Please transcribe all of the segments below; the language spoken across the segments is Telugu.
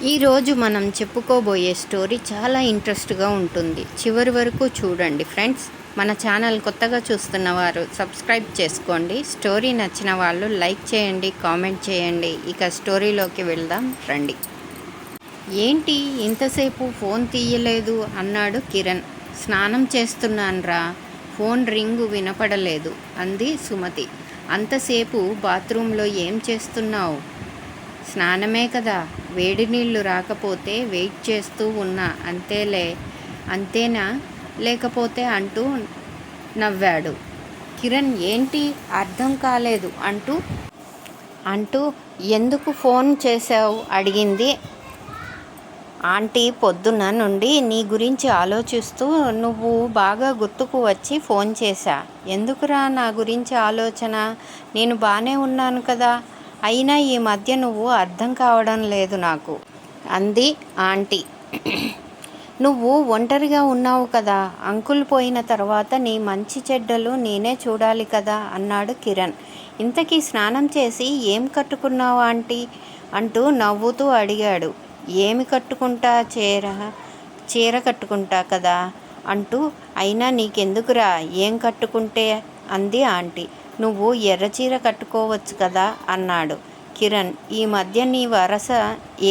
ఈరోజు మనం చెప్పుకోబోయే స్టోరీ చాలా ఇంట్రెస్ట్గా ఉంటుంది. చివరి వరకు చూడండి ఫ్రెండ్స్. మన ఛానల్ కొత్తగా చూస్తున్న వారు సబ్స్క్రైబ్ చేసుకోండి. స్టోరీ నచ్చిన వాళ్ళు లైక్ చేయండి, కామెంట్ చేయండి. ఇక స్టోరీలోకి వెళ్దాం రండి. ఏంటి ఇంతసేపు ఫోన్ తీయలేదు అన్నాడు కిరణ్. స్నానం చేస్తున్నాన్రా, ఫోన్ రింగు వినపడలేదు అంది సుమతి. అంతసేపు బాత్రూంలో ఏం చేస్తున్నావు? స్నానమే కదా, వేడి నీళ్ళు రాకపోతే వెయిట్ చేస్తూ ఉన్నా అంతేలే. అంతేనా లేకపోతే అంటూ నవ్వాడు. కిరణ్ ఏంటి అర్థం కాలేదు అంటూ ఎందుకు ఫోన్ చేశావు అడిగింది. ఆంటీ పొద్దున్న నుండి నీ గురించి ఆలోచిస్తూ నువ్వు బాగా గుర్తుకు వచ్చి ఫోన్ చేశా. ఎందుకురా నా గురించి ఆలోచన? నేను బాగానే ఉన్నాను కదా. అయినా ఈ మధ్య నువ్వు అర్థం కావడం లేదు నాకు అంది ఆంటీ. నువ్వు ఒంటరిగా ఉన్నావు కదా, అంకుల్ పోయిన తర్వాత నీ మంచి చెడ్డలు నేనే చూడాలి కదా అన్నాడు కిరణ్. ఇంతకీ స్నానం చేసి ఏం కట్టుకున్నావు ఆంటీ అంటూ నవ్వుతూ అడిగాడు. ఏమి కట్టుకుంటా, చీర కట్టుకుంటా కదా అంటూ. అయినా నీకెందుకురా ఏం కట్టుకుంటే అంది ఆంటీ. నువ్వు ఎర్రచీర కట్టుకోవచ్చు కదా అన్నాడు కిరణ్. ఈ మధ్య నీ వరస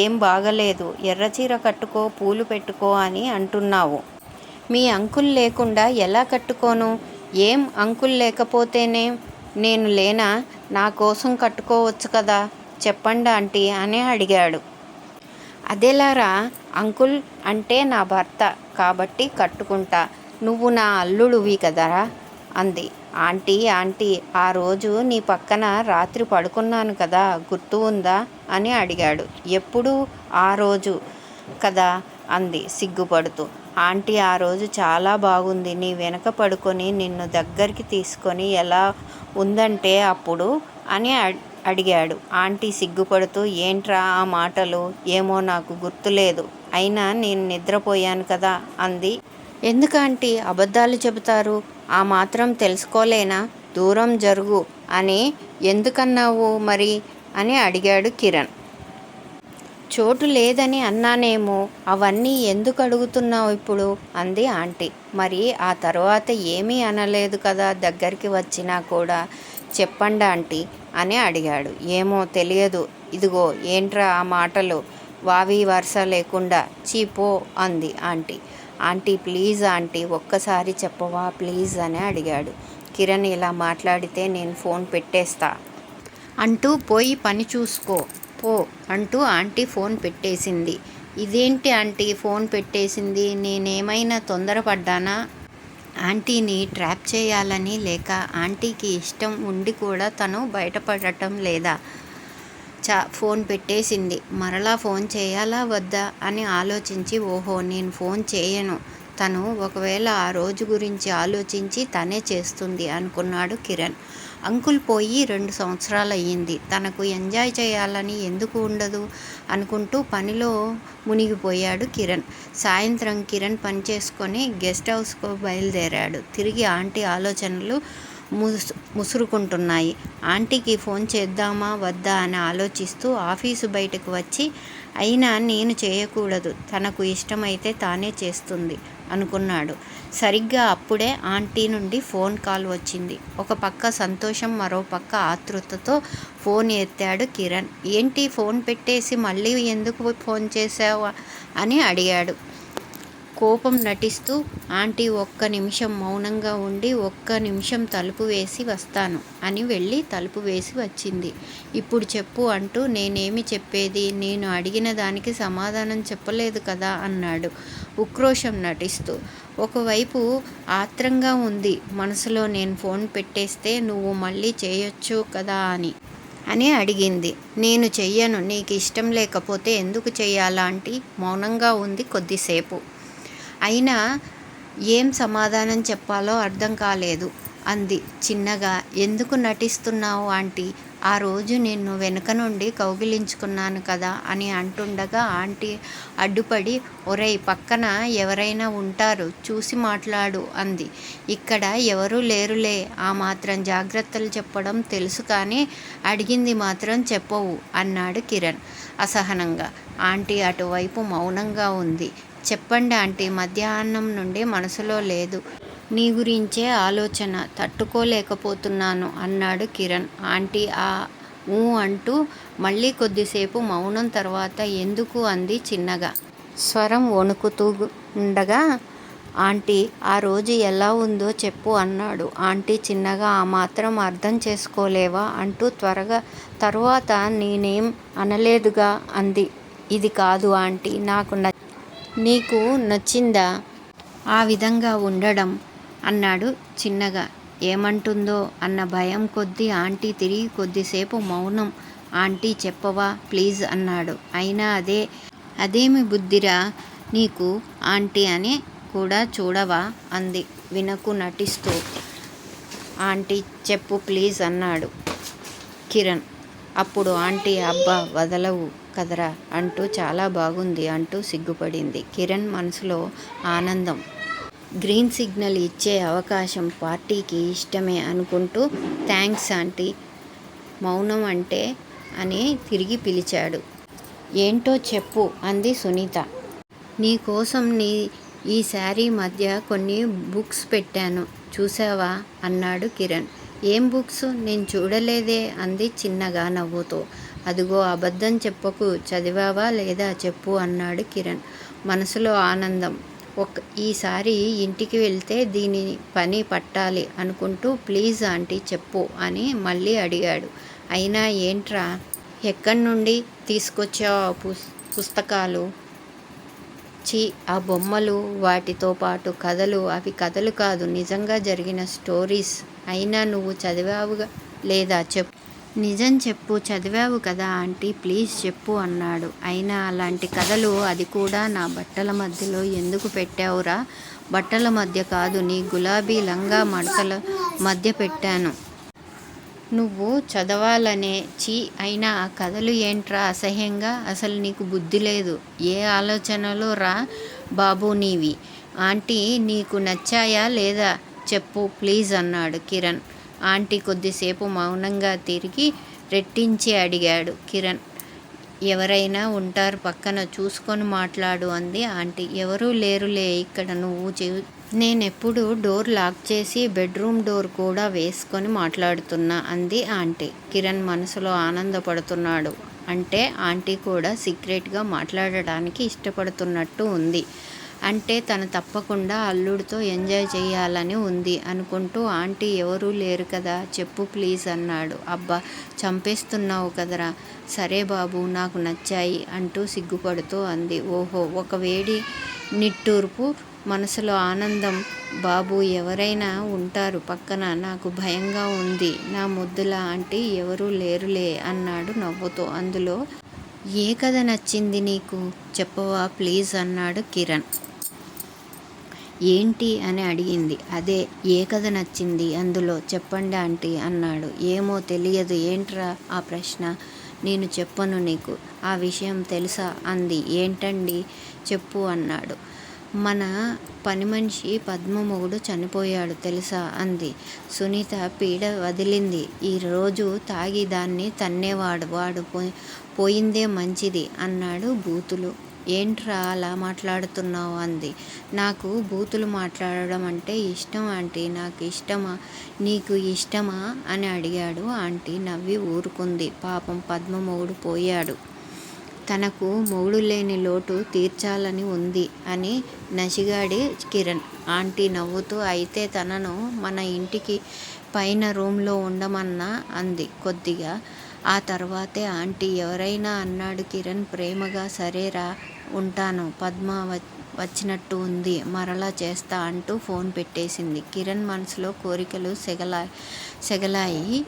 ఏం బాగలేదు, ఎర్రచీర కట్టుకో, పూలు పెట్టుకో అని అంటున్నావు. మీ అంకుల్ లేకుండా ఎలా కట్టుకోను? ఏం అంకుల్ లేకపోతేనే నేను లేనా? నా కోసం కట్టుకోవచ్చు కదా, చెప్పండి ఆంటీ అని అడిగాడు. అదెలారా? అంకుల్ అంటే నా భర్త కాబట్టి కట్టుకుంటా, నువ్వు నా అల్లుడువి కదరా అంది. ఆంటీ ఆ రోజు నీ పక్కన రాత్రి పడుకున్నాను కదా, గుర్తు ఉందా అని అడిగాడు. ఎప్పుడు? ఆ రోజు కదా అంది సిగ్గుపడుతూ. ఆంటీ ఆ రోజు చాలా బాగుంది. నీ వెనక పడుకొని నిన్ను దగ్గరికి తీసుకొని ఎలా ఉందంటే అప్పుడు అని అడిగాడు. ఆంటీ సిగ్గుపడుతూ ఏంట్రా ఆ మాటలు? ఏమో నాకు గుర్తులేదు, అయినా నేను నిద్రపోయాను కదా అంది. ఎందుకంటే అబద్ధాలు చెబుతారు, ఆ మాత్రం తెలుసుకోలేనా? దూరం జరుగు అని ఎందుకన్నావు మరి అని అడిగాడు కిరణ్. చోటు లేదని అన్నానేమో, అవన్నీ ఎందుకు అడుగుతున్నావు ఇప్పుడు అంది ఆంటీ. మరి ఆ తర్వాత ఏమీ అనలేదు కదా దగ్గరికి వచ్చినా కూడా. చెప్పండి ఆంటీ అని అడిగాడు. ఏమో తెలియదు. ఇదిగో ఏంట్రా ఆ మాటలు, వావి వరుస లేకుండా చీపో అంది ఆంటీ. ఆంటీ ప్లీజ్ ఆంటీ ఒక్కసారి చెప్పవా ప్లీజ్ అని అడిగాడు. కిరణ్ ఇలా మాట్లాడితే నేను ఫోన్ పెట్టేస్తా అంటూ పోయి పని చూసుకో పో అంటూ ఆంటీ ఫోన్ పెట్టేసింది. ఇదేంటి ఆంటీ ఫోన్ పెట్టేసింది? నేనేమైనా తొందరపడ్డానా? ఆంటీని ట్రాప్ చేయాలని, లేక ఆంటీకి ఇష్టం ఉండి కూడా తను బయటపడటం లేదా? ఫోన్ పెట్టేసింది. మరలా ఫోన్ చేయాలా వద్దా అని ఆలోచించి ఓహో నేను ఫోన్ చేయను, తను ఒకవేళ ఆ రోజు గురించి ఆలోచించి తనే చేస్తుంది అనుకున్నాడు కిరణ్. అంకుల్ పోయి 2 సంవత్సరాలు అయ్యింది. తనకు ఎంజాయ్ చేయాలని ఎందుకు ఉండదు అనుకుంటూ పనిలో మునిగిపోయాడు కిరణ్. సాయంత్రం కిరణ్ పని చేసుకొని గెస్ట్ హౌస్కు బయలుదేరాడు. తిరిగి ఆంటీ ఆలోచనలు ముసురుకుంటున్నాయి. ఆంటీకి ఫోన్ చేద్దామా వద్దా అని ఆలోచిస్తూ ఆఫీసు బయటకు వచ్చి, అయినా నేను చేయకూడదు, తనకు ఇష్టమైతే తానే చేస్తుంది అనుకున్నాడు. సరిగ్గా అప్పుడే ఆంటీ నుండి ఫోన్ కాల్ వచ్చింది. ఒక పక్క సంతోషం, మరో పక్క ఆతృతతో ఫోన్ ఎత్తాడు కిరణ్. ఏంటి ఫోన్ పెట్టేసి మళ్ళీ ఎందుకు ఫోన్ చేశావు అని అడిగాడు కోపం నటిస్తూ. ఆంటీ ఒక్క నిమిషం మౌనంగా ఉండి, ఒక్క నిమిషం తలుపు వేసి వస్తాను అని వెళ్ళి తలుపు వేసి వచ్చింది. ఇప్పుడు చెప్పు అంటూ. నేనేమి చెప్పేది, నేను అడిగిన దానికి సమాధానం చెప్పలేదు కదా అన్నాడు ఉక్రోషం నటిస్తూ. ఒకవైపు ఆత్రంగా ఉంది మనసులో, నేను ఫోన్ పెట్టేస్తే నువ్వు మళ్ళీ చేయొచ్చు కదా అని అడిగింది. నేను చెయ్యను, నీకు ఇష్టం లేకపోతే ఎందుకు చెయ్యాలా ఆంటీ? మౌనంగా ఉంది కొద్దిసేపు. అయినా ఏం సమాధానం చెప్పాలో అర్థం కాలేదు అంది చిన్నగా. ఎందుకు నటిస్తున్నావు ఆంటీ? ఆ రోజు నిన్ను వెనుక నుండి కౌగిలించుకున్నాను కదా అని అంటుండగా ఆంటీ అడ్డుపడి, ఒరేయ్ పక్కన ఎవరైనా ఉంటారు, చూసి మాట్లాడు అంది. ఇక్కడ ఎవరూ లేరులే, ఆ మాత్రం జాగ్రత్తలు చెప్పడం తెలుసు కానీ అడిగింది మాత్రం చెప్పవు అన్నాడు కిరణ్ అసహనంగా. ఆంటీ అటువైపు మౌనంగా ఉంది. చెప్పండి ఆంటీ, మధ్యాహ్నం నుండి మనసులో లేదు. నీ గురించే ఆలోచన, తట్టుకోలేకపోతున్నాను అన్నాడు కిరణ్. ఆంటీ ఊ అంటూ మళ్ళీ కొద్దిసేపు మౌనం తర్వాత ఎందుకు అంది చిన్నగా. స్వరం వణుకుతూ ఉండగా, ఆంటీ ఆ రోజు ఎలా ఉందో చెప్పు అన్నాడు. ఆంటీ చిన్నగా, ఆ మాత్రం అర్థం చేసుకోలేవా అంటూ తరువాత నేనేం అనలేదుగా అంది. ఇది కాదు ఆంటీ, నీకు నచ్చిందా ఆ విధంగా ఉండడం అన్నాడు చిన్నగా. ఏమంటుందో అన్న భయం కొద్దీ ఆంటీ తిరిగి కొద్దిసేపు మౌనం. ఆంటీ చెప్పవా ప్లీజ్ అన్నాడు. అయినా అదేమి బుద్ధిరా నీకు ఆంటీ అని కూడా చూడవా అంది వినకు నటిస్తూ. ఆంటీ చెప్పు ప్లీజ్ అన్నాడు కిరణ్. అప్పుడు ఆంటీ అబ్బా వదలవు కదరా అంటూ చాలా బాగుంది అంటూ సిగ్గుపడింది. కిరణ్ మనసులో ఆనందం. గ్రీన్ సిగ్నల్ ఇచ్చే అవకాశం పార్టీకి ఇష్టమే అనుకుంటూ థ్యాంక్స్ ఆంటీ, మౌనం అంటే అని తిరిగి పిలిచాడు. ఏంటో చెప్పు అంది సునీత. నీకోసం ఈ శారీ మధ్య కొన్ని బుక్స్ పెట్టాను, చూసావా అన్నాడు కిరణ్. ఏం బుక్స్, నేను చూడలేదే అంది చిన్నగా నవ్వుతూ. అదిగో అబద్ధం చెప్పకు, చదివావా లేదా చెప్పు అన్నాడు కిరణ్ మనసులో ఆనందం. ఈసారి ఇంటికి వెళ్తే దీని పని పట్టాలి అనుకుంటూ ప్లీజ్ ఆంటీ చెప్పు అని మళ్ళీ అడిగాడు. అయినా ఏంట్రా, ఎక్కడి నుండి తీసుకొచ్చావు ఆ పుస్తకాలు? ఆ బొమ్మలు, వాటితో పాటు కథలు. అవి కథలు కాదు, నిజంగా జరిగిన స్టోరీస్. అయినా నువ్వు చదివావుగా లేదా చెప్పు. నిజం చెప్పు, చదివావు కదా ఆంటీ, ప్లీజ్ చెప్పు అన్నాడు. అయినా అలాంటి కథలు, అది కూడా నా బట్టల మధ్యలో ఎందుకు పెట్టావురా? బట్టల మధ్య కాదు, నీ గులాబీ లంగా మడతల మధ్య పెట్టాను. నువ్వు చదవాలనే. అయినా ఆ కథలు ఏంట్రా అసహ్యంగా, అసలు నీకు బుద్ధి లేదు. ఏ ఆలోచనలో రా బాబు నీవి? ఆంటీ నీకు నచ్చాయా లేదా చెప్పు ప్లీజ్ అన్నాడు కిరణ్. ఆంటీ కొద్దిసేపు మౌనంగా తిరిగి రెట్టించి అడిగాడు కిరణ్. ఎవరైనా ఉంటారు పక్కన, చూసుకొని మాట్లాడు అంది ఆంటీ. ఎవరూ లేరులే ఇక్కడ, నేనెప్పుడు డోర్ లాక్ చేసి బెడ్రూమ్ డోర్ కూడా వేసుకొని మాట్లాడుతున్నా అంది ఆంటీ. కిరణ్ మనసులో ఆనందపడుతున్నాడు. అంటే ఆంటీ కూడా సీక్రెట్గా మాట్లాడడానికి ఇష్టపడుతున్నట్టు ఉంది. అంటే తను తప్పకుండా అల్లుడితో ఎంజాయ్ చేయాలని ఉంది అనుకుంటూ ఆంటీ ఎవరూ లేరు కదా చెప్పు ప్లీజ్ అన్నాడు. అబ్బా చంపేస్తున్నావు కదరా. సరే బాబు, నాకు నచ్చాయి అంటూ సిగ్గుపడుతూ అంది. ఓహో, ఒక వేడి నిట్టూర్పు, మనసులో ఆనందం. బాబు ఎవరైనా ఉంటారు పక్కన, నాకు భయంగా ఉంది నా ముద్దుల ఆంటీ, ఎవరూ లేరులే అన్నాడు నవ్వుతూ. అందులో ఏ కథ నచ్చింది నీకు, చెప్పవా ప్లీజ్ అన్నాడు కిరణ్. ఏంటి అని అడిగింది. అదే ఏ కథ నచ్చింది అందులో చెప్పండి ఆంటీ అన్నాడు. ఏమో తెలియదు. ఏంట్రా ఆ ప్రశ్న? నేను చెప్పను నీకు, ఆ విషయం తెలుసా అంది. ఏంటండి చెప్పు అన్నాడు. మన పని మనిషి పద్మ మొగుడు చనిపోయాడు తెలుసా అంది. సునీత పీడ వదిలింది. ఈరోజు తాగి దాన్ని తన్నేవాడు, వాడు పోయిందే మంచిది అన్నాడు బూతులు. ఏంట్రా అలా మాట్లాడుతున్నావు అంది. నాకు బూతులు మాట్లాడడం అంటే ఇష్టం ఆంటీ. నాకు ఇష్టమా, నీకు ఇష్టమా అని అడిగాడు. ఆంటీ నవ్వి ఊరుకుంది. పాపం పద్మ మొగుడు పోయాడు, తనకు మొగుడు లేని లోటు తీర్చాలని ఉంది అని నసిగాడి కిరణ్. ఆంటీ నవ్వుతూ అయితే తనను మన ఇంటికి పైన రూమ్లో ఉండమన్నా అంది కొద్దిగా. ఆ తర్వాతే ఆంటీ ఎవరైనా అన్నాడు కిరణ్ ప్రేమగా. సరేరా ఉంటాను, పద్మ వచ్చినట్టు ఉంది, మరలా చేస్తా అంటూ ఫోన్ పెట్టేసింది. కిరణ్ మనసులో కోరికలు సెగలాయి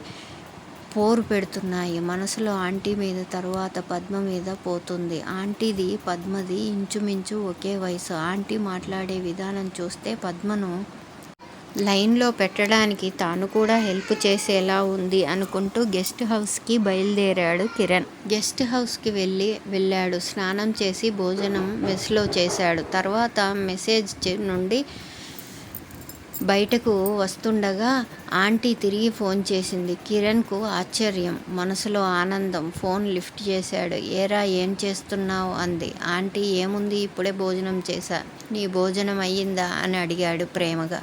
పోరు పెడుతున్నాయి. మనసులో ఆంటీ మీద, తరువాత పద్మ మీద పోతుంది. ఆంటీది పద్మది ఇంచుమించు ఒకే వయసు. ఆంటీ మాట్లాడే విధానం చూస్తే పద్మను లైన్లో పెట్టడానికి తాను కూడా హెల్ప్ చేసేలా ఉంది అనుకుంటూ గెస్ట్ హౌస్కి బయలుదేరాడు కిరణ్. గెస్ట్ హౌస్కి వెళ్ళాడు. స్నానం చేసి భోజనం మెస్లో చేశాడు. తర్వాత మెసేజ్ నుండి బయటకు వస్తుండగా ఆంటీ తిరిగి ఫోన్ చేసింది. కిరణ్కు ఆశ్చర్యం, మనసులో ఆనందం. ఫోన్ లిఫ్ట్ చేశాడు. ఏరా, ఏం చేస్తున్నావు అంది. ఆంటీ, ఏముంది, ఇప్పుడే భోజనం చేశా. నీ భోజనం అయ్యిందా అని అడిగాడు ప్రేమగా.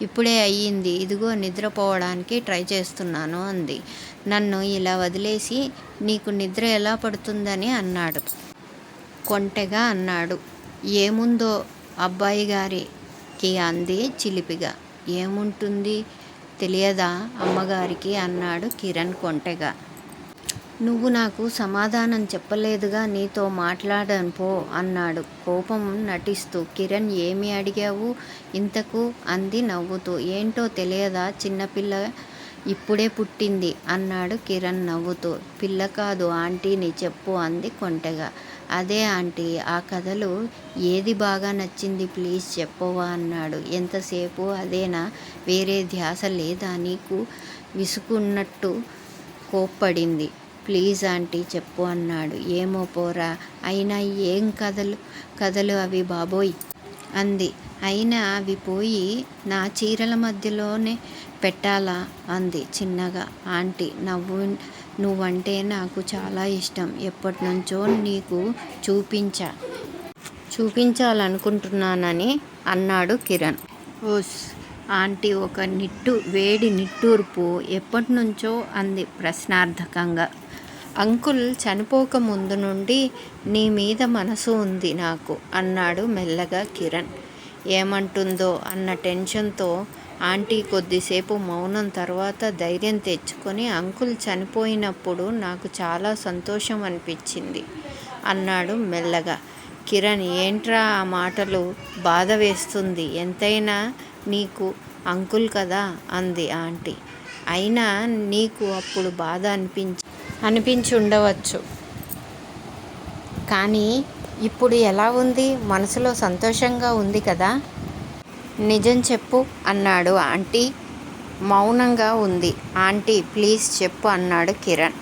ఇప్పుడే అయ్యింది, ఇదిగో నిద్రపోవడానికి ట్రై చేస్తున్నాను అంది. నన్ను ఇలా వదిలేసి నీకు నిద్ర ఎలా పడుతుందని అన్నాడు. కొంటెగా అన్నాడు. ఏముందో అబ్బాయి గారికి అంది చిలిపిగా. ఏముంటుంది తెలియదా అమ్మగారికి అన్నాడు కిరణ్ కొంటెగా. నువ్వు నాకు సమాధానం చెప్పలేదుగా, నీతో మాట్లాడాను పో అన్నాడు కోపం నటిస్తూ. కిరణ్, ఏమి అడిగావు ఇంతకు అంది నవ్వుతూ. ఏంటో తెలియదా, చిన్నపిల్ల ఇప్పుడే పుట్టింది అన్నాడు కిరణ్ నవ్వుతూ. పిల్ల కాదు ఆంటీని చెప్పు అంది కొంటెగా. అదే ఆంటీ, ఆ కథలు ఏది బాగా నచ్చింది ప్లీజ్ చెప్పవా అన్నాడు. ఎంతసేపు అదేనా, వేరే ధ్యాస లేదా నీకు? విసుకున్నట్టు కోప్పడింది. ప్లీజ్ ఆంటీ చెప్పు అన్నాడు. ఏమో పోరా, అయినా ఏం కథలు అవి బాబోయ్ అంది. అయినా అవి పోయి నా చీరల మధ్యలోనే పెట్టాలా అంది చిన్నగా. ఆంటీ, నువ్వంటే నాకు చాలా ఇష్టం. ఎప్పటినుంచో నీకు చూపించాలనుకుంటున్నానని అన్నాడు కిరణ్. ఓస్ ఆంటీ ఒక వేడి నిట్టూర్పు. ఎప్పటినుంచో అంది ప్రశ్నార్థకంగా. అంకుల్ చనిపోక ముందు నుండి నీ మీద మనసు ఉంది నాకు అన్నాడు మెల్లగా కిరణ్. ఏమంటుందో అన్న టెన్షన్తో ఆంటీ కొద్దిసేపు మౌనం తర్వాత ధైర్యం తెచ్చుకొని, అంకుల్ చనిపోయినప్పుడు నాకు చాలా సంతోషం అనిపించింది అన్నాడు మెల్లగా. కిరణ్, ఏంట్రా ఆ మాటలు, బాధ వేస్తుంది. ఎంతైనా నీకు అంకుల్ కదా అంది ఆంటీ. అయినా నీకు అప్పుడు బాధ అనిపించి ఉండవచ్చు, కానీ ఇప్పుడు ఎలా ఉంది? మనసులో సంతోషంగా ఉంది కదా? నిజం చెప్పు అన్నాడు. ఆంటీ మౌనంగా ఉంది. ఆంటీ ప్లీజ్ చెప్పు అన్నాడు కిరణ్.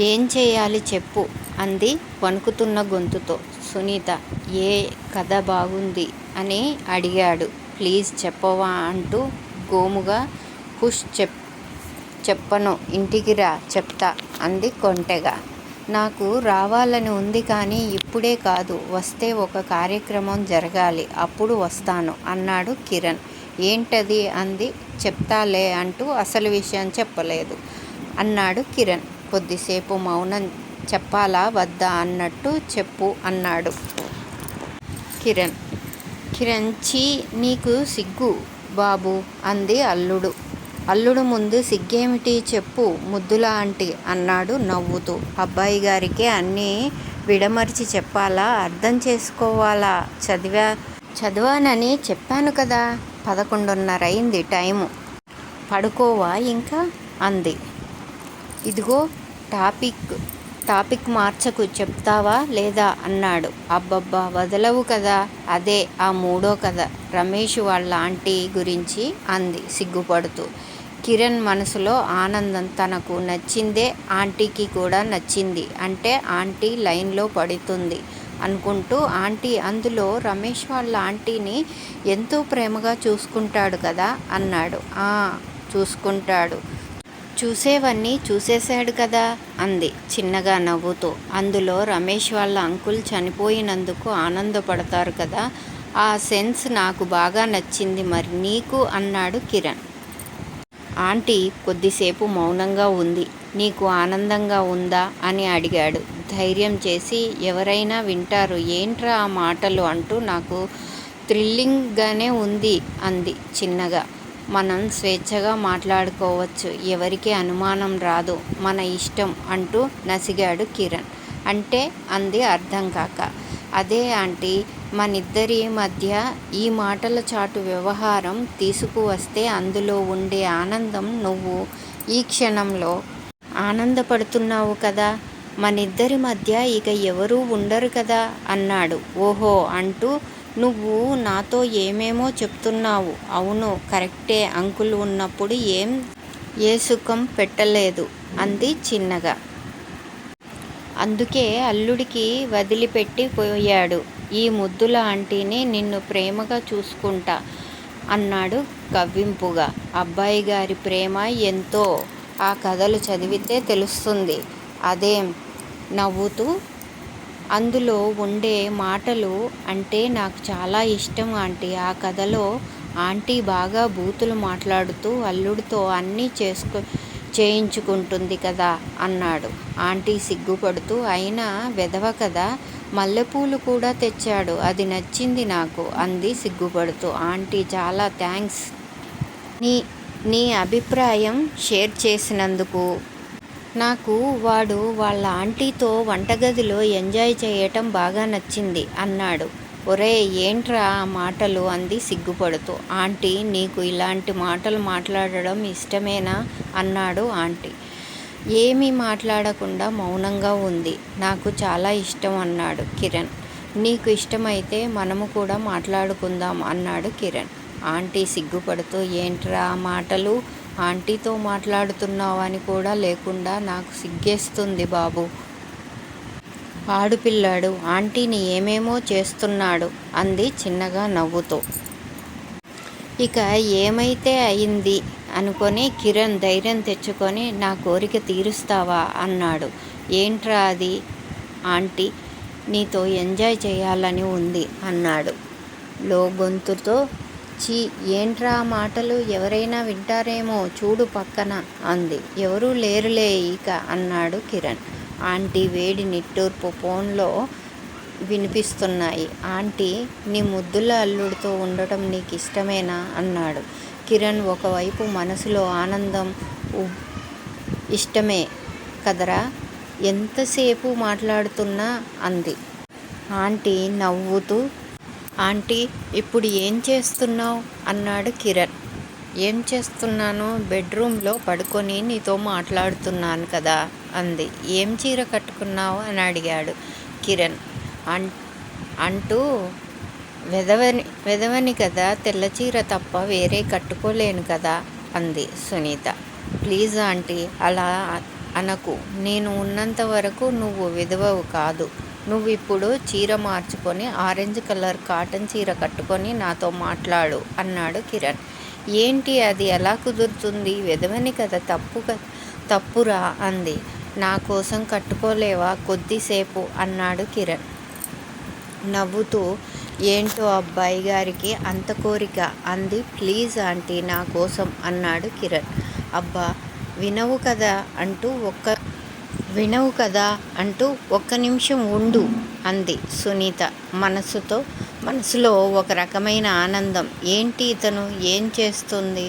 ఏం చేయాలి చెప్పు అంది వణుకుతున్న గొంతుతో. సునీత, ఏ కథ బాగుంది అని అడిగాడు. ప్లీజ్ చెప్పవా అంటూ గోముగా. హుష్ చెప్పను, ఇంటికి రా చెప్తా అంది కొంటెగా. నాకు రావాలని ఉంది కానీ ఇప్పుడే కాదు, వస్తే ఒక కార్యక్రమం జరగాలి, అప్పుడు వస్తాను అన్నాడు కిరణ్. ఏంటది అంది. చెప్తాలే అంటూ అసలు విషయం చెప్పలేదు అన్నాడు కిరణ్. కొద్దిసేపు మౌనం. చెప్పాలా వద్దా అన్నట్టు. చెప్పు అన్నాడు కిరణ్. చీ, నీకు సిగ్గు బాబు అంది అల్లుడు ముందు సిగ్గేమిటి చెప్పు ముద్దుల ఆంటీ అన్నాడు నవ్వుతూ. అబ్బాయి గారికి అన్నీ విడమర్చి చెప్పాలా, అర్థం చేసుకోవాలా? చదివానని చెప్పాను కదా. 11:30 అయింది టైము. పడుకోవా ఇంకా అంది. ఇదిగో టాపిక్ మార్చకు, చెప్తావా లేదా అన్నాడు. అబ్బబ్బా వదలవు కదా. అదే ఆ మూడో కథ, రమేష్ వాళ్ళ ఆంటీ గురించి అంది సిగ్గుపడుతూ. కిరణ్ మనసులో ఆనందం. తనకు నచ్చిందే ఆంటీకి కూడా నచ్చింది అంటే ఆంటీ లైన్లో పడుతుంది అనుకుంటూ. ఆంటీ, అందులో రమేష్ వాళ్ళ ఆంటీని ఎంతో ప్రేమగా చూసుకుంటాడు కదా అన్నాడు. చూసుకుంటాడు, చూసేవన్నీ చూసేశాడు కదా అంది చిన్నగా నవ్వుతూ. అందులో రమేష్ వాళ్ళ అంకుల్ చనిపోయినందుకు ఆనందపడతారు కదా, ఆ సెన్స్ నాకు బాగా నచ్చింది. మరి నీకు అన్నాడు కిరణ్. ఆంటీ కొద్దిసేపు మౌనంగా ఉంది. నీకు ఆనందంగా ఉందా అని అడిగాడు ధైర్యం చేసి. ఎవరైనా వింటారు, ఏంట్రా ఆ మాటలు అంటూ. నాకు థ్రిల్లింగ్గానే ఉంది అంది చిన్నగా. మనం స్వేచ్ఛగా మాట్లాడుకోవచ్చు, ఎవరికి అనుమానం రాదు, మన ఇష్టం అంటూ నసిగాడు కిరణ్. అంటే అంది అర్థం కాక. అదే ఆంటీ, మనిద్దరి మధ్య ఈ మాటల చాటు వ్యవహారం తీసుకువస్తే అందులో ఉండే ఆనందం నువ్వు ఈ క్షణంలో ఆనందపడుతున్నావు కదా, మనిద్దరి మధ్య ఇక ఎవరూ ఉండరు కదా అన్నాడు. ఓహో అంటూ నువ్వు నాతో ఏమేమో చెప్తున్నావు. అవును కరెక్టే, అంకుల్ ఉన్నప్పుడు ఏ సుఖం పెట్టలేదు అంది చిన్నగా. అందుకే అల్లుడికి వదిలిపెట్టి పోయాడు. ఈ ముద్దుల ఆంటీని నిన్ను ప్రేమగా చూసుకుంటా అన్నాడు కవ్వింపుగా. అబ్బాయి గారి ప్రేమ ఎంతో ఆ కథలు చదివితే తెలుస్తుంది అదేం నవ్వుతూ. అందులో ఉండే మాటలు అంటే నాకు చాలా ఇష్టం ఆంటీ. ఆ కథలో ఆంటీ బాగా బూతులు మాట్లాడుతూ అల్లుడితో అన్నీ చేయించుకుంటుంది కదా అన్నాడు. ఆంటీ సిగ్గుపడుతూ, అయినా వెధవ కదా, మల్లెపూలు కూడా తెచ్చాడు, అది నచ్చింది నాకు అంది సిగ్గుపడుతూ. ఆంటీ చాలా థ్యాంక్స్ నీ అభిప్రాయం షేర్ చేసినందుకు. నాకు వాడు వాళ్ళ ఆంటీతో వంటగదిలో ఎంజాయ్ చేయటం బాగా నచ్చింది అన్నాడు. ఒరేయ్ ఏంట్రా ఆ మాటలు అంది సిగ్గుపడుతూ. ఆంటీ నీకు ఇలాంటి మాటలు మాట్లాడడం ఇష్టమేనా అన్నాడు. ఆంటీ ఏమీ మాట్లాడకుండా మౌనంగా ఉంది. నాకు చాలా ఇష్టం అన్నాడు కిరణ్. నీకు ఇష్టమైతే మనము కూడా మాట్లాడుకుందాం అన్నాడు కిరణ్. ఆంటీ సిగ్గుపడుతూ, ఏంట్రా ఆ మాటలు, ఆంటీతో మాట్లాడుతున్నావు అని కూడా లేకుండా నాకు సిగ్గేస్తుంది బాబు. ఆడుపిల్లాడు ఆంటీని ఏమేమో చేస్తున్నాడు అంది చిన్నగా నవ్వుతూ. ఇక ఏమైతే అయింది అనుకొని కిరణ్ ధైర్యం తెచ్చుకొని, నా కోరిక తీరుస్తావా అన్నాడు. ఏంట్రా అది, ఆంటీ నీతో ఎంజాయ్ చేయాలని ఉంది అన్నాడు లో గొంతుతో. చీ ఏంట్రా మాటలు, ఎవరైనా వింటారేమో చూడు పక్కన అంది. ఎవరూ లేరులే ఇక అన్నాడు కిరణ్. ఆంటీ వేడి నిట్టూర్పు ఫోన్లో వినిపిస్తున్నాయి. ఆంటీ నీ ముద్దుల అల్లుడితో ఉండటం నీకు ఇష్టమేనా అన్నాడు కిరణ్ ఒకవైపు మనసులో ఆనందం. ఇష్టమే కదరా, ఎంతసేపు మాట్లాడుతున్నా అంది. ఆంటీ నవ్వుతూ, ఆంటీ ఇప్పుడు ఏం చేస్తున్నావు అన్నాడు కిరణ్. ఏం చేస్తున్నాను, బెడ్రూమ్లో పడుకొని నీతో మాట్లాడుతున్నాను కదా అంది. ఏం చీర కట్టుకున్నావు అని అడిగాడు కిరణ్. అంటూ వెధవని కదా, తెల్ల చీర తప్ప వేరే కట్టుకోలేను కదా అంది సునీత. ప్లీజ్ ఆంటీ అలా అనకు, నేను ఉన్నంత వరకు నువ్వు విధవవు కాదు. నువ్వు ఇప్పుడు చీర మార్చుకొని ఆరెంజ్ కలర్ కాటన్ చీర కట్టుకొని నాతో మాట్లాడు అన్నాడు కిరణ్. ఏంటి అది ఎలా కుదురుతుంది, విధవని కదా, తప్పురా అంది. నా కోసం కట్టుకోలేవా కొద్దిసేపు అన్నాడు కిరణ్ నవ్వుతూ. ఏంటో అబ్బాయి గారికి అంత కోరిక అంది. ప్లీజ్ ఆంటీ నా కోసం అన్నాడు కిరణ్. అబ్బా వినవు కదా అంటూ ఒక్క నిమిషం ఉండు అంది సునీత మనసులో ఒక రకమైన ఆనందం. ఏంటి ఇతను ఏం చేస్తుంది,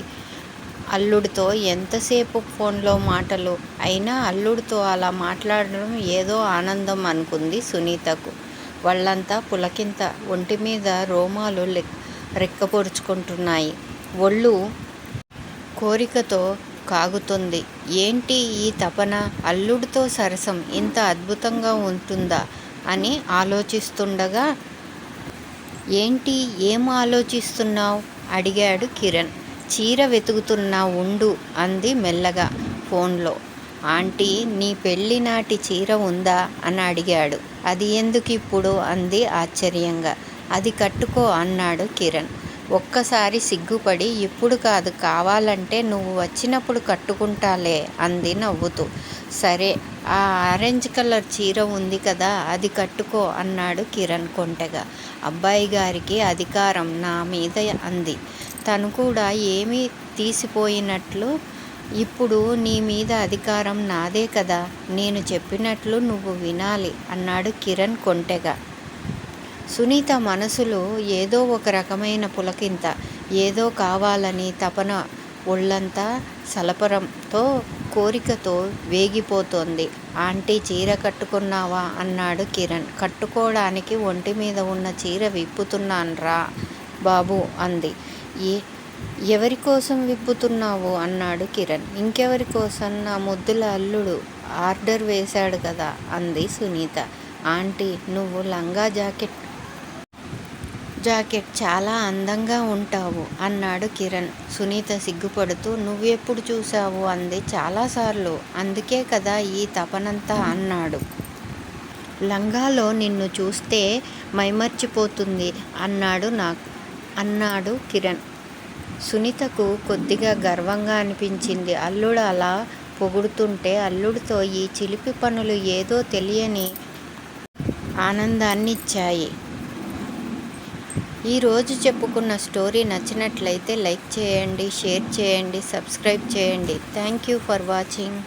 అల్లుడితో ఎంతసేపు ఫోన్లో మాటలు, అయినా అల్లుడితో అలా మాట్లాడడం ఏదో ఆనందం అనుకుంది సునీతకు. వాళ్ళంతా పులకింత, ఒంటి మీద రోమాలు రెక్కపొడుచుకుంటున్నాయి, ఒళ్ళు కోరికతో కాగుతుంది. ఏంటి ఈ తపన, అల్లుడితో సరసం ఇంత అద్భుతంగా ఉంటుందా అని ఆలోచిస్తుండగా, ఏంటి ఏం ఆలోచిస్తున్నావు అడిగాడు కిరణ్. చీర వెతుకుతున్నా ఉండు అంది మెల్లగా ఫోన్లో. ఆంటీ నీ పెళ్ళి నాటి చీర ఉందా అని అడిగాడు. అది ఎందుకు ఇప్పుడు అంది ఆశ్చర్యంగా. అది కట్టుకో అన్నాడు కిరణ్ ఒక్కసారి సిగ్గుపడి. ఇప్పుడు కాదు, కావాలంటే నువ్వు వచ్చినప్పుడు కట్టుకుంటాలే అంది నవ్వుతూ. సరే ఆ ఆరెంజ్ కలర్ చీర ఉంది కదా, అది కట్టుకో అన్నాడు కిరణ్ కొంటెగా. అబ్బాయి గారికి అధికారం నా మీద అంది తను కూడా ఏమీ తీసిపోయినట్లు. ఇప్పుడు నీ మీద అధికారం నాదే కదా, నేను చెప్పినట్లు నువ్వు వినాలి అన్నాడు కిరణ్ కొంటెగా. సునీత మనసులో ఏదో ఒక రకమైన పులకింత, ఏదో కావాలని తపన, ఒళ్ళంతా సలపరంతో కోరికతో వేగిపోతోంది. ఆంటీ చీర కట్టుకున్నావా అన్నాడు కిరణ్. కట్టుకోవడానికి ఒంటి మీద ఉన్న చీర విప్పుతున్నాన్రా బాబు అంది. ఎవరి కోసం విప్పుతున్నావు అన్నాడు కిరణ్. ఇంకెవరి కోసం, నా ముద్దుల అల్లుడు ఆర్డర్ వేశాడు కదా అంది సునీత. ఆంటీ నువ్వు లంగా జాకెట్ జాకెట్ చాలా అందంగా ఉంటావు అన్నాడు కిరణ్. సునీత సిగ్గుపడుతూ నువ్వెప్పుడు చూశావు అంది. చాలాసార్లు. అందుకే కదా ఈ తపనంతా అన్నాడు. లంగాలో నిన్ను చూస్తే మైమర్చిపోతుంది అన్నాడు కిరణ్. సునీతకు కొద్దిగా గర్వంగా అనిపించింది. అల్లుడు అలా పొగుడుతుంటే అల్లుడితో ఈ చిలిపి పనులు ఏదో తెలియని ఆనందాన్నిచ్చాయి. ఈరోజు చెప్పుకున్న స్టోరీ నచ్చినట్లయితే లైక్ చేయండి, షేర్ చేయండి, సబ్స్క్రైబ్ చేయండి. Thank you for watching.